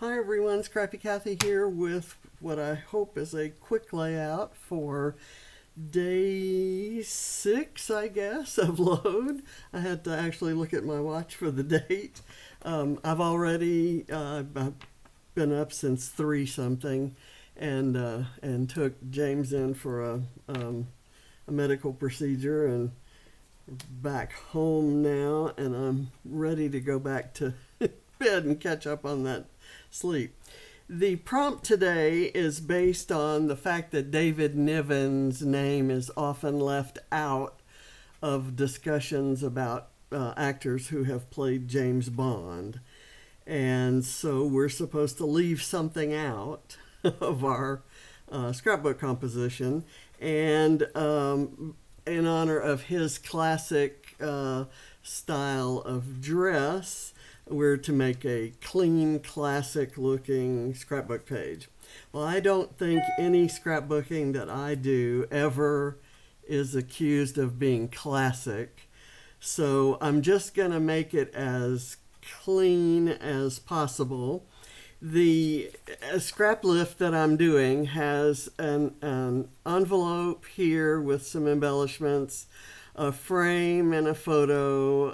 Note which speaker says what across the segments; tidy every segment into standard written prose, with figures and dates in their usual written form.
Speaker 1: Hi everyone, Scrappy Kathy here with what I hope is a quick layout for day 6, I guess, of load. I had to actually look at my watch for the date. I've already been up since 3 something and took James in for a medical procedure and back home now, and I'm ready to go back to bed and catch up on that sleep. The prompt today is based on the fact that David Niven's name is often left out of discussions about actors who have played James Bond. And so we're supposed to leave something out of our scrapbook composition. And in honor of his classic style of dress, we're to make a clean, classic-looking scrapbook page. Well, I don't think any scrapbooking that I do ever is accused of being classic. So I'm just going to make it as clean as possible. The Scraplift that I'm doing has an envelope here with some embellishments, a frame and a photo,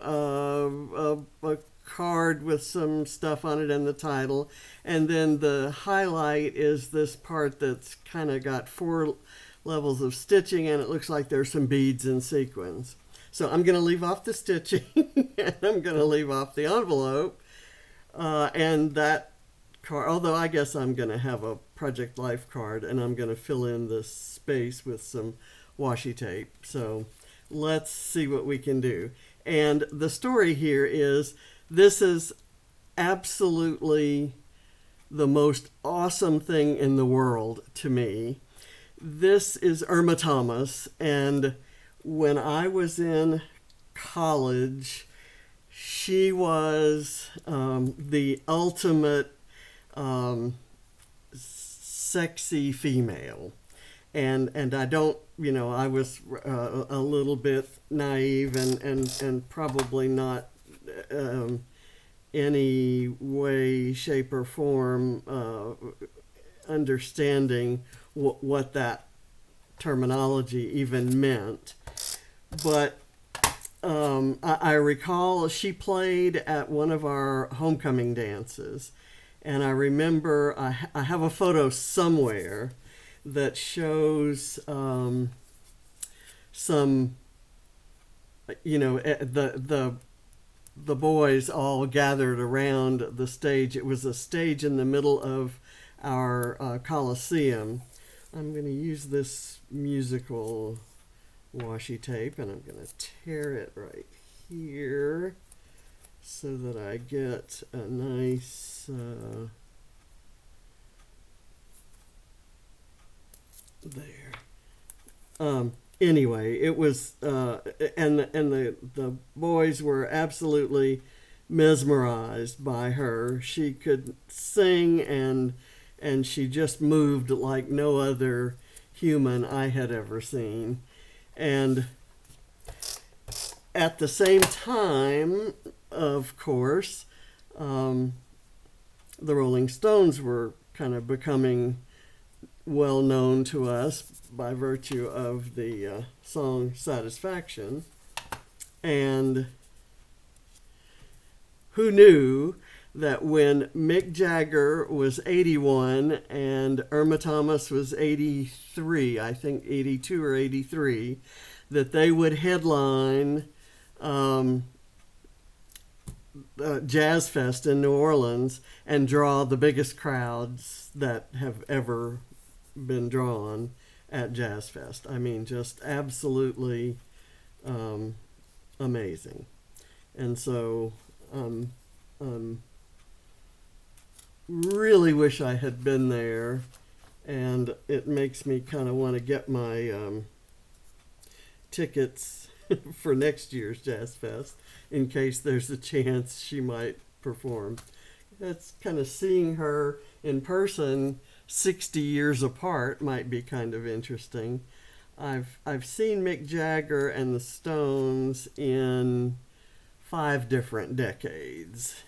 Speaker 1: a card with some stuff on it and the title, and then the highlight is this part that's kind of got 4 levels of stitching, and it looks like there's some beads and sequins. So I'm going to leave off the stitching and I'm going to leave off the envelope and that card, although I guess I'm going to have a Project Life card, and I'm going to fill in the space with some washi tape. So let's see what we can do. And the story here is, this is absolutely the most awesome thing in the world to me. This is Irma Thomas, and when I was in college, she was the ultimate sexy female. And I don't, I was a little bit naive and probably not any way, shape, or form understanding what that terminology even meant. But I recall she played at one of our homecoming dances, and I remember I have a photo somewhere that shows some, the boys all gathered around the stage. It was a stage in the middle of our Coliseum. I'm going to use this musical washi tape, and I'm going to tear it right here so that I get a nice there. Anyway, it was and the boys were absolutely mesmerized by her. She could sing, and she just moved like no other human I had ever seen. And at the same time, of course, the Rolling Stones were kind of becoming well known to us by virtue of the song Satisfaction. And who knew that when Mick Jagger was 81 and Irma Thomas was 83, I think 82 or 83, that they would headline JazzFest in New Orleans and draw the biggest crowds that have ever been drawn at JazzFest. I mean, just absolutely amazing. And so really wish I had been there, and it makes me kind of want to get my tickets for next year's JazzFest in case there's a chance she might perform. That's kind of seeing her in person 60 years apart might be kind of interesting. I've seen Mick Jagger and the Stones in 5 different decades.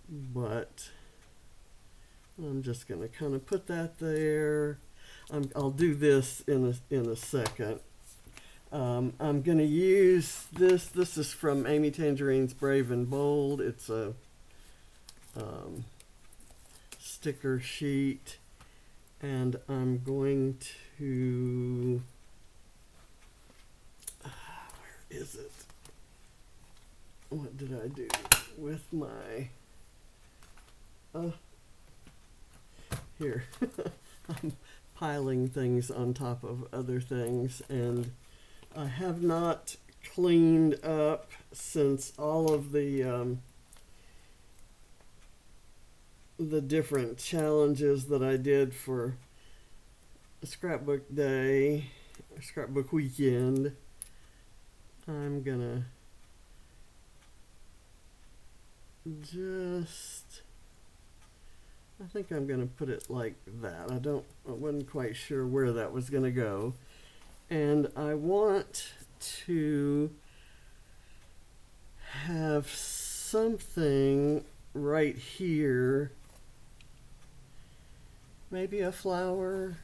Speaker 1: But I'm just going to kind of put that there. I'll do this in a second. I'm going to use this. This is from Amy Tangerine's Brave and Bold. It's a sticker sheet. And I'm going to... where is it? What did I do with my... here. I'm piling things on top of other things, and I have not cleaned up since all of the different challenges that I did for Scrapbook Day, Scrapbook Weekend. I'm gonna I think I'm gonna put it like that. I wasn't quite sure where that was gonna go. And I want to have something right here. Maybe a flower,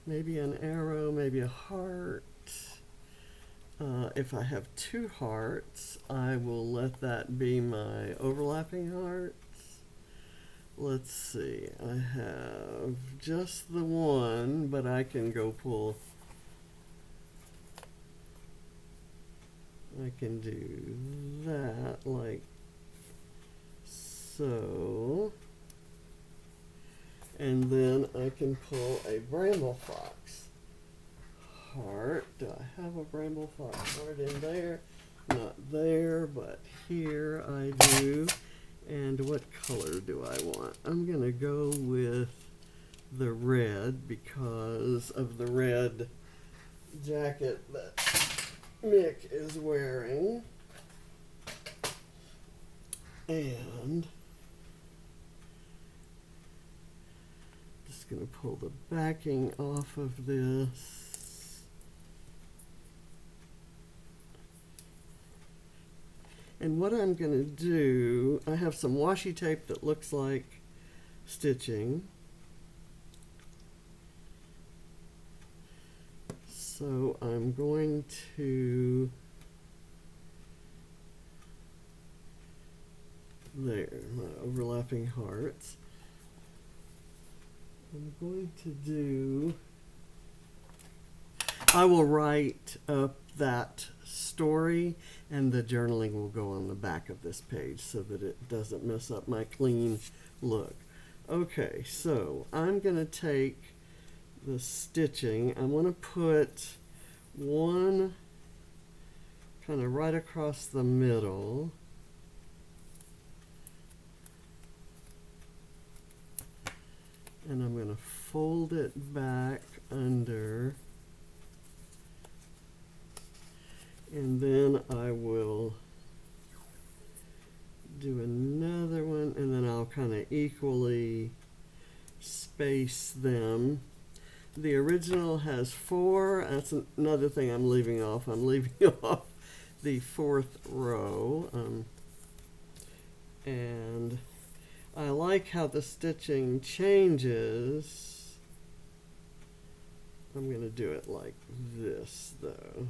Speaker 1: maybe an arrow, maybe a heart. If I have two hearts, I will let that be my overlapping hearts. Let's see, I have just the one, but I can go pull. I can do that like so. And then I can pull a bramble fox heart. Do I have a bramble fox heart in there? Not there, but here I do. And what color do I want? I'm going to go with the red because of the red jacket that Mick is wearing. And just going to pull the backing off of this. And what I'm going to do, I have some washi tape that looks like stitching. So I'm going to, there, my overlapping hearts. I'm going to do, I will write up that story, and the journaling will go on the back of this page so that it doesn't mess up my clean look. Okay, so I'm going to take the stitching. I want to put one kind of right across the middle. And I'm going to fold it back under. And then I will do another one, and then I'll kind of equally space them. The original has 4. That's another thing I'm leaving off. I'm leaving off the 4th row. And I like how the stitching changes. I'm going to do it like this, though.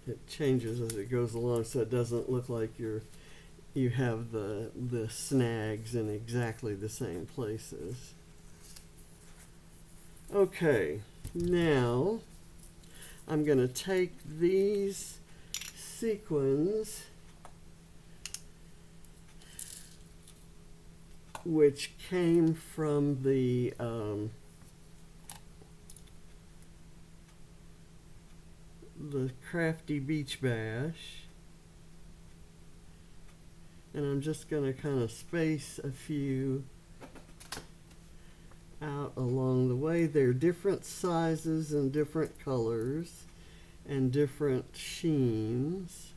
Speaker 1: It changes as it goes along, so it doesn't look like you have the snags in exactly the same places. Okay, now I'm going to take these sequins, which came from the Crafty Beach Bash, and I'm just going to kind of space a few out along the way. They're different sizes and different colors and different sheens.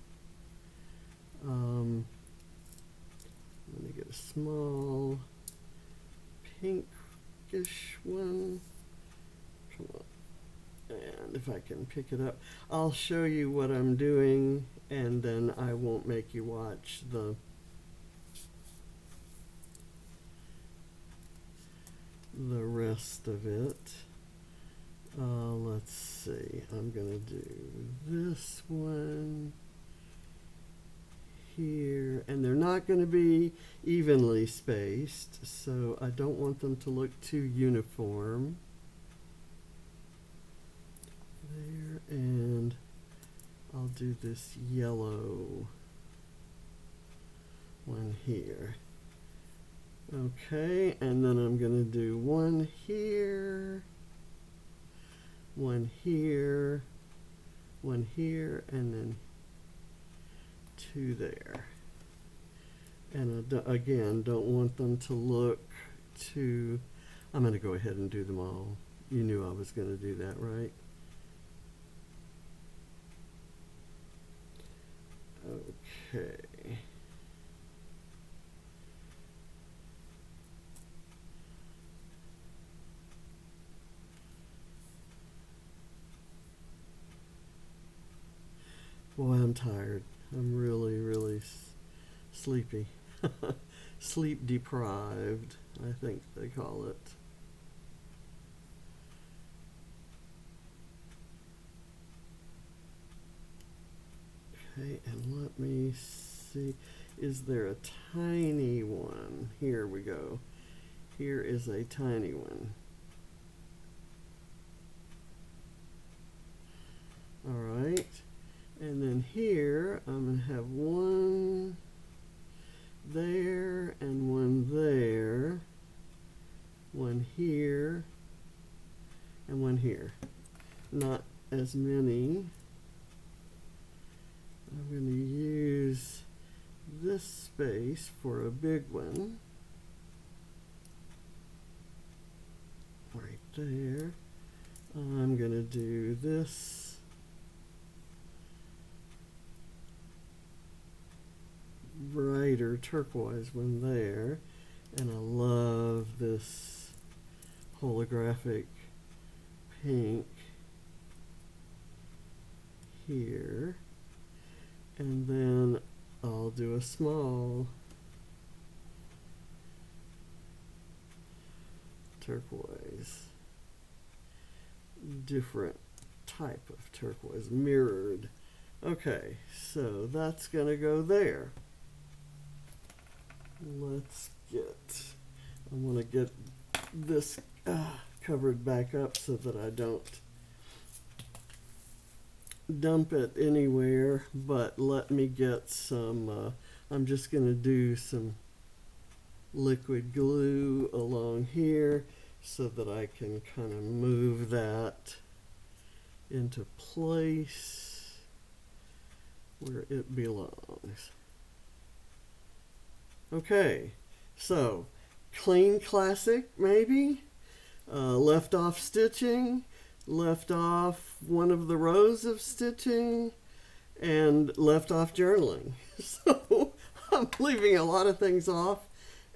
Speaker 1: I'm going to get a small pinkish one. Come on. And if I can pick it up. I'll show you what I'm doing, and then I won't make you watch the rest of it. Let's see. I'm going to do this one here, and they're not going to be evenly spaced, so I don't want them to look too uniform. There, and I'll do this yellow one here. Okay, and then I'm going to do one here, one here, one here, and then two there. And again, don't want them to look too... I'm going to go ahead and do them all. You knew I was going to do that, right? Okay. Boy, I'm tired. I'm really, really sleepy. Sleep deprived, I think they call it. Okay, and let me see. Is there a tiny one? Here we go. Here is a tiny one. All right. And then here, I'm going to have one there and one there, one here, and one here. Not as many. I'm going to use this space for a big one. Right there. I'm going to do this brighter turquoise one there, and I love this holographic pink here, and then I'll do a small turquoise, different type of turquoise, mirrored. Okay, so that's gonna go there. Let's get, I want to get this covered back up so that I don't dump it anywhere, but let me get some, I'm just going to do some liquid glue along here so that I can kind of move that into place where it belongs. Okay, so clean classic maybe, left off stitching, left off one of the rows of stitching, and left off journaling. So I'm leaving a lot of things off,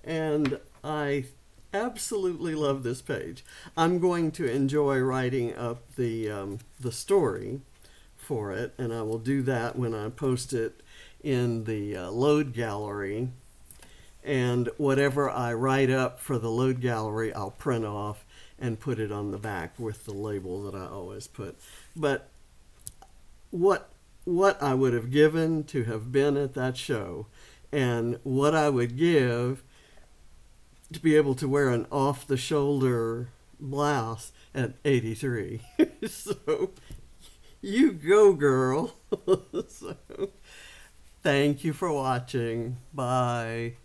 Speaker 1: and I absolutely love this page. I'm going to enjoy writing up the story for it, and I will do that when I post it in the load gallery. And whatever I write up for the load gallery, I'll print off and put it on the back with the label that I always put. But what I would have given to have been at that show, and what I would give to be able to wear an off-the-shoulder blouse at 83. So, you go, girl. So, thank you for watching. Bye.